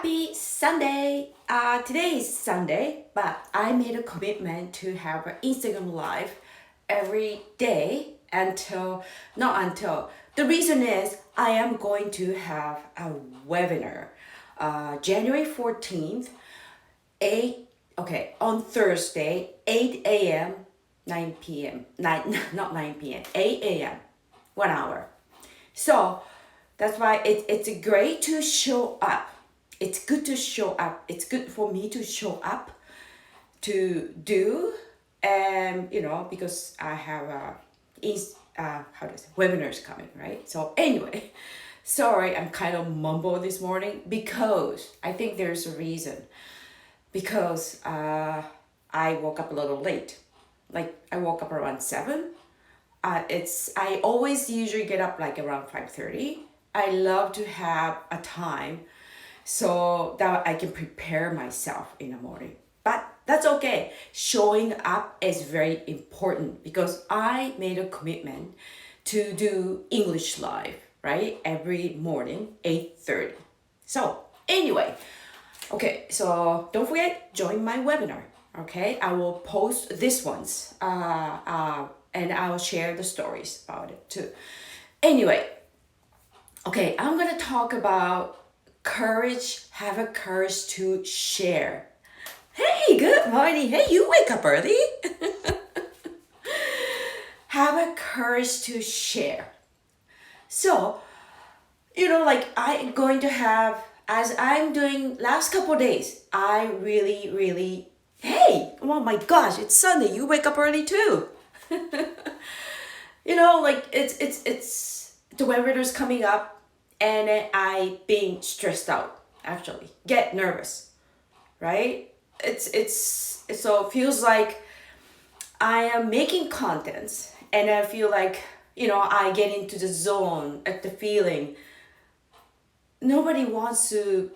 Happy Sunday! Today is Sunday, but I made a commitment to have an Instagram live every day not until. The reason is I am going to have a webinar January 14th, on Thursday, 8 a.m., 9 p.m., 9, not 9 p.m., 8 a.m., 1 hour. So that's why it's great to show up. It's good to show up. It's good for me to show up to do, and because I have webinars coming, right? So anyway, sorry, I'm kind of mumble this morning because I think there's a reason. Because I woke up a little late. Like I woke up around 7. I always usually get up like around 5:30. I love to have a time so that I can prepare myself in the morning. But that's okay. Showing up is very important because I made a commitment to do English live, right? Every morning, 8:30. So anyway, okay, so don't forget, join my webinar. Okay, I will post this ones and I'll share the stories about it too. Anyway, okay, I'm gonna talk about courage, have a courage to share. Hey, good morning. Hey, you wake up early. Have a courage to share. So, like I'm going to have, as I'm doing last couple days, I really, hey, oh my gosh, it's Sunday. You wake up early too. Like it's the weather's coming up, and I being stressed out. Actually, get nervous, right? It's so it feels like I am making contents, and I feel like I get into the zone at the feeling. Nobody wants to,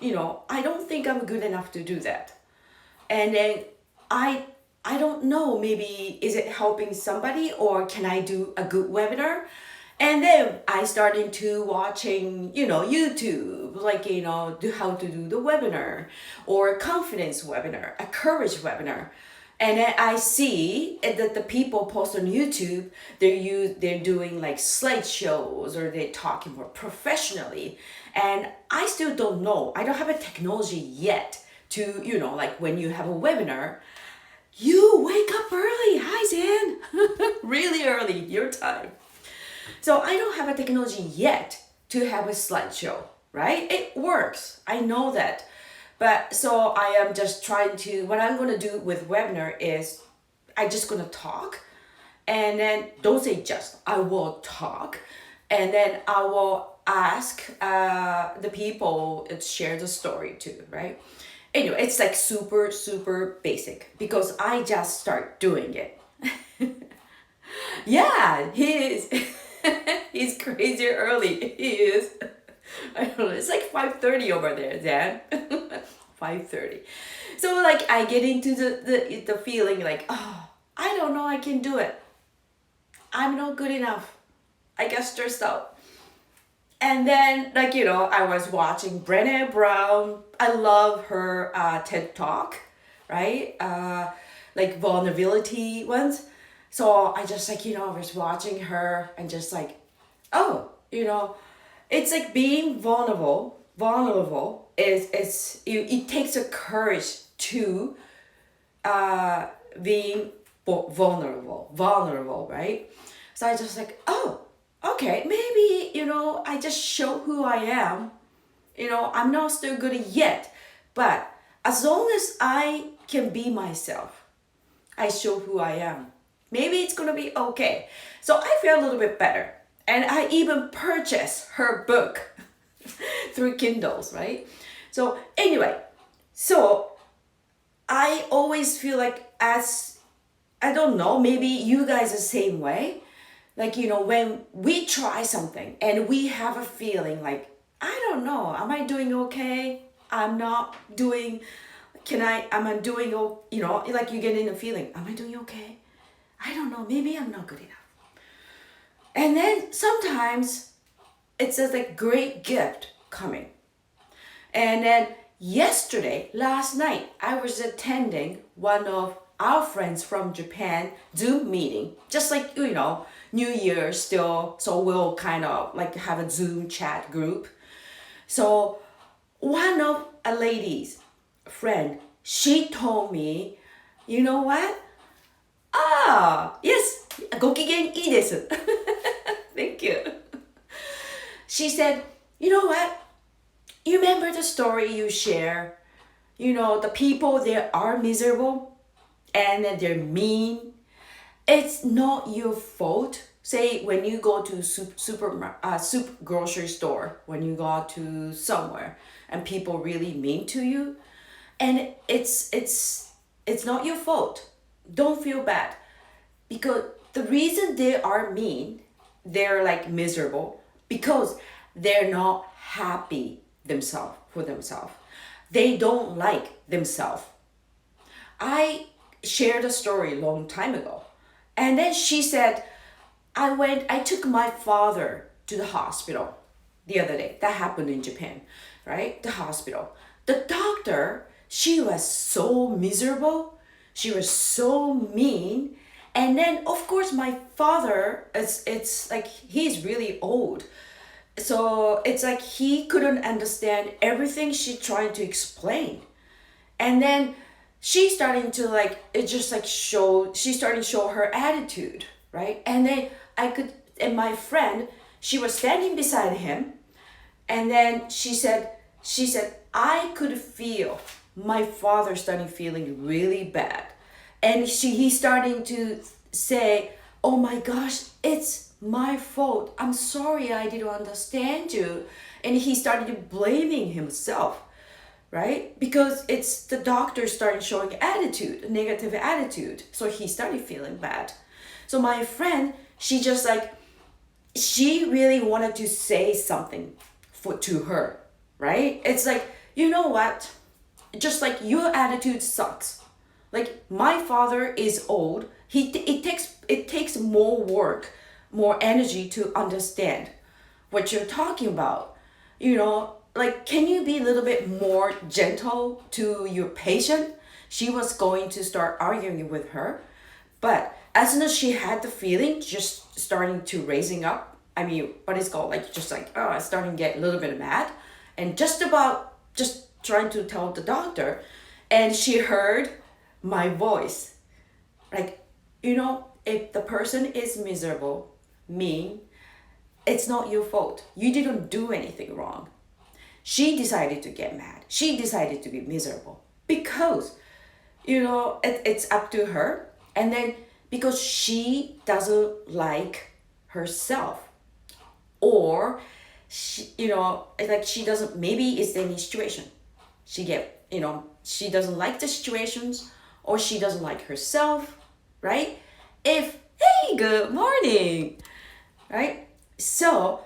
I don't think I'm good enough to do that. And then I don't know, maybe is it helping somebody or can I do a good webinar? And then I started to watching, YouTube, like, do how to do the webinar or confidence webinar, a courage webinar. And then I see that the people post on YouTube, they're doing like slideshows or they're talking more professionally. And I still don't know. I don't have a technology yet to, like when you have a webinar, you wake up early. Hi, Zan. Really early, your time. So I don't have a technology yet to have a slideshow, right? It works. I know that. But so I am just trying to, what I'm going to do with webinar is I just going to talk, and then don't say just, I will talk, and then I will ask the people to share the story too, right? Anyway, it's like super basic because I just start doing it. Yeah, he is. He's crazy early. He is. I don't know. It's like 5:30 over there, Dan. 5:30. So like I get into the feeling like, oh, I don't know, I can do it. I'm not good enough. I get stressed out. And then I was watching Brené Brown. I love her TED Talk, right? Like vulnerability ones. So I just I was watching her and just like, oh, it's like being vulnerable. Vulnerable is it takes a courage to being vulnerable, right? So I just like, oh, okay, maybe I just show who I am. I'm not still good yet, but as long as I can be myself, I show who I am. Maybe it's gonna be okay. So I feel a little bit better. And I even purchased her book through Kindles, right? So anyway, so I always feel like I don't know, maybe you guys are the same way. Like, when we try something and we have a feeling like, I don't know, am I doing okay? I'm not doing, am I doing, like you get in a feeling, am I doing okay? I don't know, maybe I'm not good enough. And then sometimes it's just like great gift coming. And then Yesterday, last night, I was attending one of our friends from Japan Zoom meeting, just like, New Year still, so we'll kind of like have a Zoom chat group. So one of a lady's friend, she told me, you know what? Ah, yes, ご機嫌いいです. Thank you. She said, you know what? You remember the story you share? The people that are miserable and they're mean. It's not your fault. Say when you go to soup grocery store, when you go to somewhere and people really mean to you, and it's not your fault. Don't feel bad, because the reason they are mean, they're like miserable because they're not happy themselves. They don't like themselves. I shared a story a long time ago, and then she said, I took my father to the hospital the other day. That happened in Japan, right? The hospital. The doctor, she was so miserable. She was so mean. And then, of course, my father, it's like he's really old. So it's like he couldn't understand everything she tried to explain. And then she's starting to like, it just like she's starting to show her attitude, right? And then and my friend, she was standing beside him. And then she said, I could feel my father starting feeling really bad. And he's starting to say, oh my gosh, it's my fault. I'm sorry I didn't understand you. And he started blaming himself, right? Because it's the doctor started showing attitude, negative attitude. So he started feeling bad. So my friend, she really wanted to say something to her, right? It's like, you know what? Just like your attitude sucks. Like my father is old. It takes more work, more energy to understand what you're talking about. Like, can you be a little bit more gentle to your patient? She was going to start arguing with her, but as soon as she had the feeling just starting to raising up, I mean, what is called like just like, oh, starting to get a little bit mad, and just trying to tell the doctor, and she heard my voice, like, if the person is miserable, mean, it's not your fault. You didn't do anything wrong. She decided to get mad. She decided to be miserable because, it's up to her. And then because she doesn't like herself, or like she doesn't, maybe it's any situation. She doesn't like the situations, or she doesn't like herself, right? Hey, good morning, right? So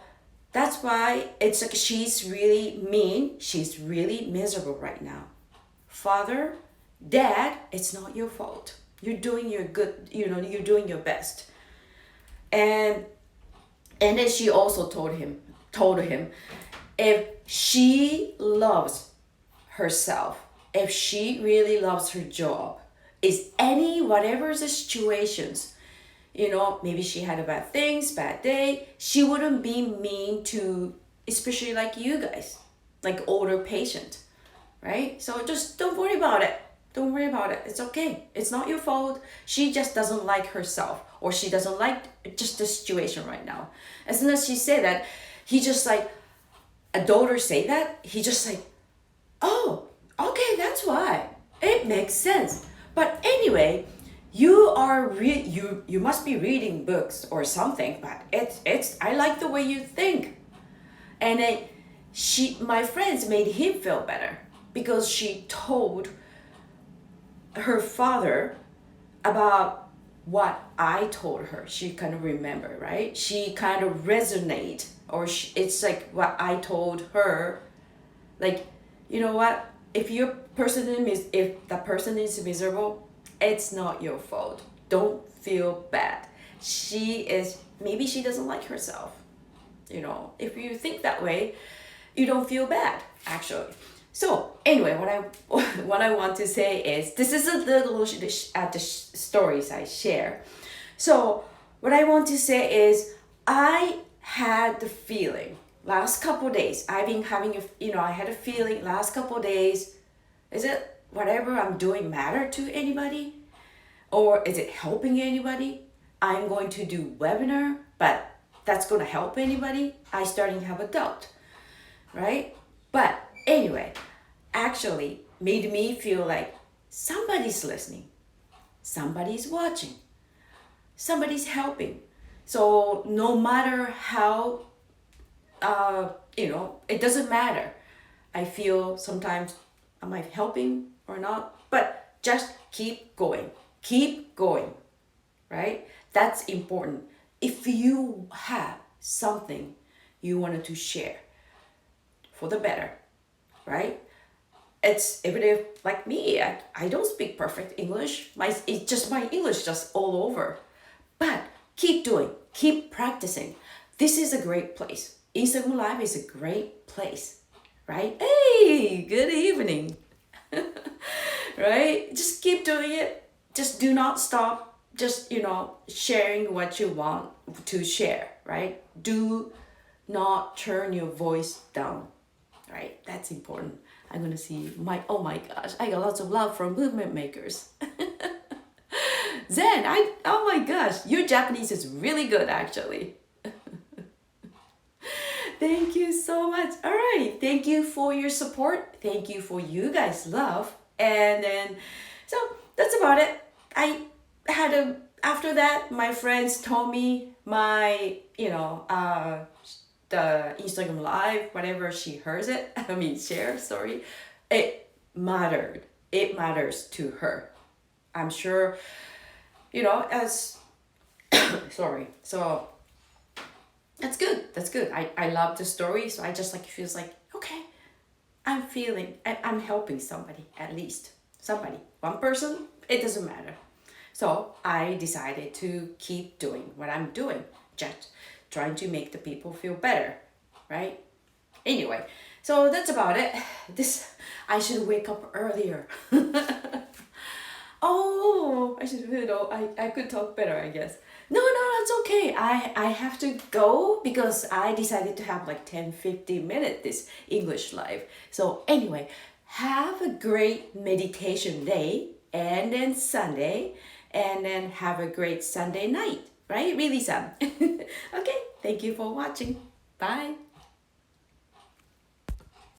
that's why it's like she's really mean. She's really miserable right now. Father, dad, it's not your fault. You're doing your good, you're doing your best. And then she also told him, if she loves herself, if she really loves her job, is whatever the situations, maybe she had a bad day, she wouldn't be mean to, especially like you guys, like older patient, right? So just don't worry about it. Don't worry about it. It's okay. It's not your fault. She just doesn't like herself, or she doesn't like just the situation right now. As soon as she said that, he just like, a daughter say that, he just like, oh, okay, that's why. It makes sense. But anyway, you must be reading books or something, but I like the way you think. And then my friends made him feel better because she told her father about what I told her. She kind of remember, right? She kind of resonate, or it's like what I told her, like, you know what? If the person is miserable, it's not your fault. Don't feel bad. Maybe she doesn't like herself. If you think that way, you don't feel bad, actually. So anyway, what I what I want to say is this is a little the stories I share. So what I want to say is I had the feeling last couple days. I've been having a I had a feeling last couple days. Is it whatever I'm doing matter to anybody, or is it helping anybody? I'm going to do webinar, but that's going to help anybody? I starting to have a doubt, right? But anyway, actually made me feel like somebody's listening, somebody's watching, somebody's helping. So no matter how, it doesn't matter. I feel sometimes, am I helping or not? But just keep going, right? That's important. If you have something you wanted to share for the better, right? It's even if like me, I don't speak perfect English. My English just all over. But keep doing, keep practicing. This is a great place. Instagram Live is a great place, right? Hey, good evening. Right? Just keep doing it. Just do not stop. Just, sharing what you want to share, right? Do not turn your voice down, right? That's important. I'm gonna see oh my gosh, I got lots of love from movement makers. Zen, oh my gosh, your Japanese is really good actually. Thank you so much. All right, thank you for your support. Thank you for you guys' love. And then, so that's about it. I had after that, my friends told me my, the Instagram live, whatever she hears it, share, sorry, it mattered. It matters to her. I'm sure, as, sorry. So that's good. That's good. I love the story. So I just feels like, okay, I'm helping somebody, at least somebody, one person, it doesn't matter. So I decided to keep doing what I'm doing, just trying to make the people feel better, right? Anyway, so that's about it. I should wake up earlier. Oh, I should, I could talk better, I guess. No, that's okay. I have to go because I decided to have like 10-15 minutes this English live. So anyway, have a great meditation day and then Sunday, and then have a great Sunday night, right? Really, Sam. Okay, thank you for watching. Bye.